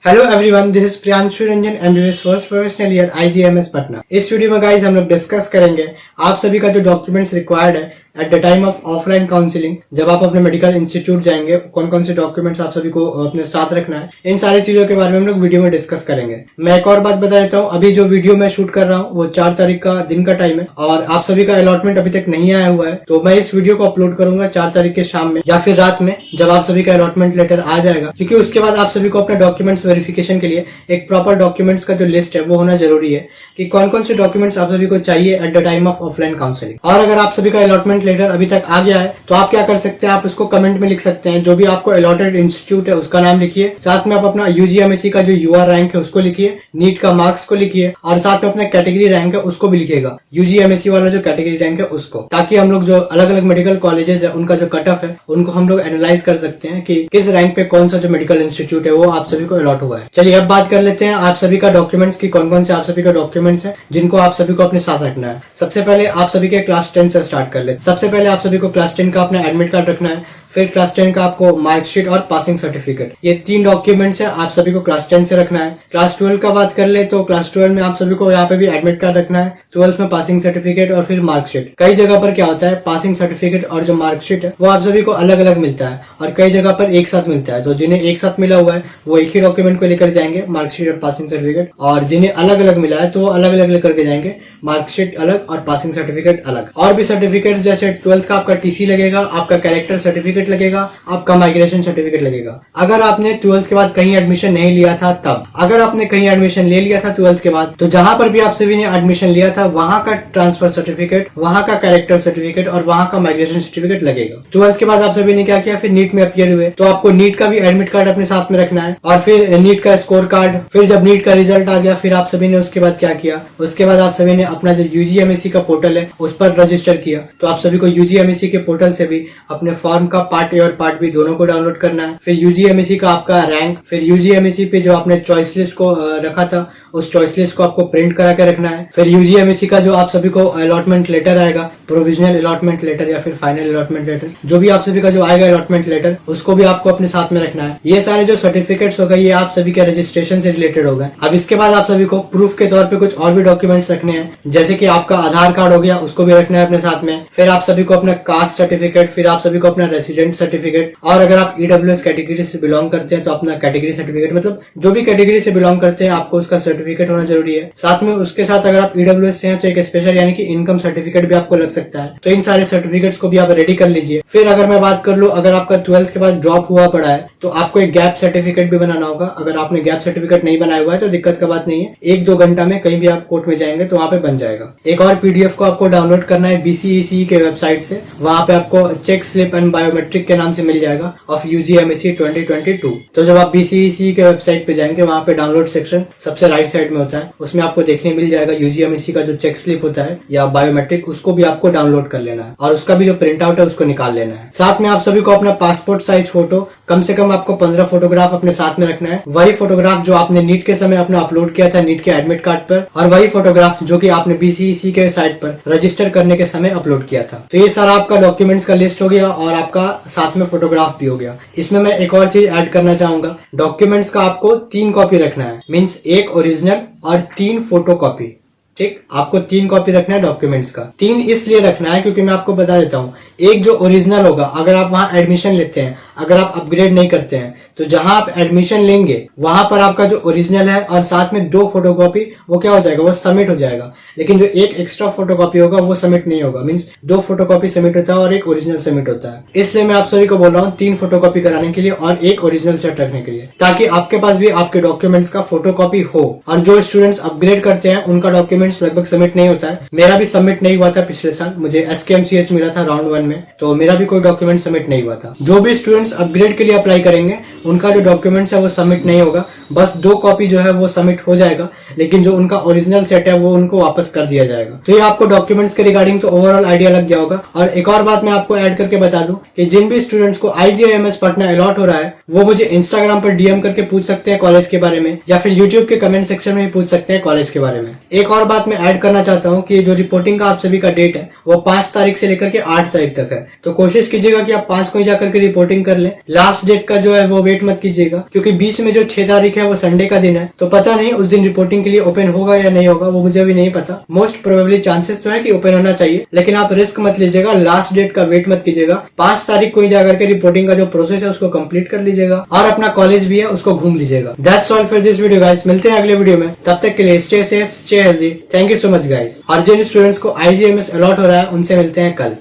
Hello everyone, this is Priyanshu Ranjan, MBBS first professional year IGMS Patna. इस video में guys हम लोग डिस्कस करेंगे आप सभी का जो डॉक्यूमेंट्स रिक्वायर्ड है at the time of offline counselling. जब आप अपने मेडिकल इंस्टीट्यूट जाएंगे, कौन कौन से डॉक्यूमेंट्स आप सभी को अपने साथ रखना है, इन सारी चीजों के बारे में हम लोग वीडियो में डिस्कस करेंगे। मैं एक और बात बता देता हूँ, अभी जो वीडियो मैं शूट कर रहा हूँ वो 4 तारीख का दिन का टाइम है और आप सभी का अलॉटमेंट अभी तक नहीं आया हुआ है। तो मैं इस वीडियो को अपलोड करूंगा 4 तारीख के शाम में या फिर रात में, जब आप सभी का अलॉटमेंट लेटर आ जाएगा, क्योंकि उसके बाद आप सभी को अपने डॉक्यूमेंट्स वेरिफिकेशन के लिए एक प्रॉपर डॉक्यूमेंट्स का जो लिस्ट है वो होना जरूरी है कि कौन कौन से डॉक्यूमेंट्स आप सभी को चाहिए at the time of offline counselling. और अगर आप सभी का अलॉटमेंट लेटर अभी तक आ गया है तो आप क्या कर सकते हैं, आप उसको कमेंट में लिख सकते हैं। जो भी आपको अलॉटेड इंस्टीट्यूट है उसका नाम लिखिए, साथ में आप अपना यूजीएमएससी का जो यूआर रैंक है उसको लिखिए, नीट का मार्क्स को लिखिए और साथ में अपना कैटेगरी रैंक है उसको भी लिखिएगा, यूजीएमएससी वाला जो कैटेगरी रैंक है उसको, ताकि हम लोग जो अलग अलग मेडिकल कॉलेजेस है उनका जो कट ऑफ है उनको हम लोग एनालाइज कर सकते हैं कि किस रैंक पे कौन सा जो मेडिकल इंस्टीट्यूट है वो आप सभी को अलॉट हुआ है। चलिए अब बात कर लेते हैं आप सभी का डॉक्यूमेंट्स की, कौन कौन से आप सभी का डॉक्यूमेंट्स है जिनको आप सभी को अपने साथ रखना है। सबसे पहले आप सभी के क्लास 10 से स्टार्ट कर लेते हैं। सबसे पहले आप सभी को क्लास 10 का अपना एडमिट कार्ड रखना है, फिर क्लास 10 का आपको मार्कशीट और पासिंग सर्टिफिकेट, ये 3 डॉक्यूमेंट्स है आप सभी को क्लास 10 से रखना है। क्लास 12 का बात कर ले तो क्लास 12 में आप सभी को यहाँ पे भी एडमिट कार्ड रखना है, 12th में पासिंग सर्टिफिकेट और फिर मार्कशीट। कई जगह पर क्या होता है, पासिंग सर्टिफिकेट और जो मार्कशीट है वो आप सभी को अलग अलग मिलता है और कई जगह पर एक साथ मिलता है। तो जिन्हें एक साथ मिला हुआ है वो एक ही डॉक्यूमेंट को लेकर जाएंगे, मार्कशीट और पासिंग सर्टिफिकेट, और जिन्हें अलग अलग मिला है तो अलग अलग लेकर के जाएंगे, मार्कशीट अलग और पासिंग सर्टिफिकेट अलग। और भी सर्टिफिकेट जैसे 12th का आपका टीसी लगेगा, आपका कैरेक्टर सर्टिफिकेट लगेगा, आपका माइग्रेशन सर्टिफिकेट लगेगा। अगर आपने 12th के बाद कहीं एडमिशन नहीं लिया था तब, अगर आपने कहीं एडमिशन ले लिया था 12th के बाद, तो जहां पर भी आप सभी ने एडमिशन लिया था वहां का ट्रांसफर सर्टिफिकेट, वहां का कैरेक्टर सर्टिफिकेट और वहां का माइग्रेशन सर्टिफिकेट लगेगा। 12th के बाद आप सभी ने क्या किया, फिर नीट में अपियर हुए तो आपको नीट का भी एडमिट कार्ड अपने साथ में रखना है और फिर नीट का स्कोर कार्ड। फिर जब नीट का रिजल्ट आ गया फिर आप सभी ने उसके बाद क्या किया, उसके बाद आप सभी ने अपना जो यूजीएमएससी का पोर्टल है उस पर रजिस्टर किया। तो आप सभी को यूजीएमएससी के पोर्टल से भी अपने फॉर्म का पार्ट ए और पार्ट बी दोनों को डाउनलोड करना है। फिर यूजीएमएससी का आपका रैंक, फिर यूजीएमएससी पे जो आपने चॉइस लिस्ट को रखा था उस चॉइस लिस्ट को आपको प्रिंट करा के रखना है। फिर यूजीएमएससी का जो आप सभी को अलॉटमेंट लेटर आएगा, प्रोविजनल अलॉटमेंट लेटर या फिर फाइनल अलॉटमेंट लेटर, जो भी आप सभी का जो आएगा अलॉटमेंट लेटर, उसको भी आपको अपने साथ में रखना है। ये सारे जो सर्टिफिकेट्स हो गए ये आप सभी के रजिस्ट्रेशन से रिलेटेड हो गए। अब इसके बाद आप सभी को प्रूफ के तौर पे कुछ और भी डॉक्यूमेंट्स रखने हैं, जैसे कि आपका आधार कार्ड हो गया, उसको भी रखना है अपने साथ में। फिर आप सभी को अपना कास्ट सर्टिफिकेट, फिर आप सभी को अपना रेसिडेंट सर्टिफिकेट, और अगर आप ईडब्ल्यूएस कैटेगरी से बिलोंग करते हैं तो अपना कैटेगरी सर्टिफिकेट, मतलब जो भी कैटेगरी से बिलोंग करते हैं आपको उसका सर्टिफिकेट होना जरूरी है। साथ में उसके साथ अगर आप ईडब्ल्यूएस से हैं तो एक स्पेशल यानी कि इनकम सर्टिफिकेट भी आपको लग सकता है। तो इन सारे सर्टिफिकेट्स को भी आप रेडी कर लीजिए। फिर अगर मैं बात कर लूं, अगर आपका 12th के बाद ड्रॉप हुआ पड़ा है तो आपको एक गैप सर्टिफिकेट भी बनाना होगा। अगर आपने गैप सर्टिफिकेट नहीं बनाया हुआ है तो दिक्कत का बात नहीं है, 1-2 घंटा में कहीं भी आप कोर्ट में जाएंगे तो वहां पे बन जाएगा। एक और पीडीएफ को आपको डाउनलोड करना है बीसीईसी के वेबसाइट से, वहां पे आपको चेक स्लिप एंड बायोमेट्रिक के नाम से मिल जाएगा ऑफ यूजीएमएससी 2022। तो जब आप बीसीईसी के वेबसाइट पे जाएंगे वहां पे डाउनलोड सेक्शन सबसे राइट साइड में होता है, उसमें आपको देखने मिल जाएगा यूजीएमएससी का जो चेक स्लिप होता है या बायोमेट्रिक, उसको भी आपको डाउनलोड कर लेना है और उसका भी जो प्रिंट आउट है उसको निकाल लेना है। साथ में आप सभी को अपना पासपोर्ट साइज फोटो, कम से कम आपको 15 फोटोग्राफ अपने साथ में रखना है। वही फोटोग्राफ जो आपने नीट के समय अपना अपलोड किया था नीट के एडमिट कार्ड पर, और वही फोटोग्राफ जो कि आपने बीसीईसी के साइट पर रजिस्टर करने के समय अपलोड किया था। तो ये सारा आपका डॉक्यूमेंट्स का लिस्ट हो गया और आपका साथ में फोटोग्राफ भी हो गया। इसमें मैं एक और चीज ऐड करना चाहूंगा, डॉक्यूमेंट्स का आपको 3 कॉपी रखना है, मीन्स 1 ओरिजिनल और 3 फोटो कॉपी। ठीक, आपको 3 कॉपी रखना है डॉक्यूमेंट्स का। 3 इसलिए रखना है क्योंकि मैं आपको बता देता हूँ, एक जो ओरिजिनल होगा, अगर आप वहां एडमिशन लेते हैं, अगर आप अपग्रेड नहीं करते हैं तो जहां आप एडमिशन लेंगे वहां पर आपका जो ओरिजिनल है और साथ में 2 फोटोकॉपी वो क्या हो जाएगा, वो सबमिट हो जाएगा। लेकिन जो एक एक्स्ट्रा फोटोकॉपी होगा वो सबमिट नहीं होगा, मीन्स 2 फोटोकॉपी सबमिट होता है और 1 ओरिजिनल सबमिट होता है। इसलिए मैं आप सभी को बोल रहा हूँ 3 फोटोकॉपी कराने के लिए और 1 ओरिजिनल सेट रखने के लिए, ताकि आपके पास भी आपके डॉक्यूमेंट्स का फोटोकॉपी हो। और जो स्टूडेंट्स अपग्रेड करते हैं उनका डॉक्यूमेंट्स लगभग सबमिट नहीं होता है। मेरा भी सबमिट नहीं हुआ था पिछले साल, मुझे एसकेएमसीएच मिला था राउंड 1 में, तो मेरा भी कोई डॉक्यूमेंट सबमिट नहीं हुआ था। जो भी स्टूडेंट्स अपग्रेड के लिए अप्लाई करेंगे उनका जो डॉक्यूमेंट्स है वो सबमिट नहीं होगा, बस 2 कॉपी जो है वो सबमिट हो जाएगा, लेकिन जो उनका ओरिजिनल सेट है वो उनको वापस कर दिया जाएगा। तो ये आपको डॉक्यूमेंट्स के रिगार्डिंग तो ओवरऑल आइडिया लग गया होगा। और एक और बात मैं आपको ऐड करके बता दूं कि जिन भी स्टूडेंट्स को आईजीआईएमएस पटना अलॉट हो रहा है वो मुझे इंस्टाग्राम पर डीएम करके पूछ सकते हैं कॉलेज के बारे में, या फिर यूट्यूब के कमेंट सेक्शन में भी पूछ सकते हैं कॉलेज के बारे में। एक और बात मैं ऐड करना चाहता हूँ कि जो रिपोर्टिंग का आप सभी का डेट है वो 5 तारीख से लेकर के 8 तारीख तक है। तो कोशिश कीजिएगा कि आप 5 को ही जाकर के रिपोर्टिंग कर लें। लास्ट डेट का जो है वो वेट मत कीजिएगा, क्योंकि बीच में जो 6 तारीख है वो संडे का दिन है, तो पता नहीं उस दिन रिपोर्टिंग के लिए ओपन होगा या नहीं होगा, वो मुझे भी नहीं पता। मोस्ट प्रोबेबली चांसेस तो है कि ओपन होना चाहिए, लेकिन आप रिस्क मत लीजिएगा, लास्ट डेट का वेट मत कीजिएगा। 5 तारीख को ही जाकर के रिपोर्टिंग का जो प्रोसेस है उसको कंप्लीट कर लीजिएगा और अपना कॉलेज भी है उसको घूम लीजिएगा। That's all for this video guys, मिलते हैं अगले वीडियो में, तब तक के लिए stay safe, stay healthy. Thank you so much guys. और जिन स्टूडेंट्स को IGMS अलॉट हो रहा है उनसे मिलते हैं कल।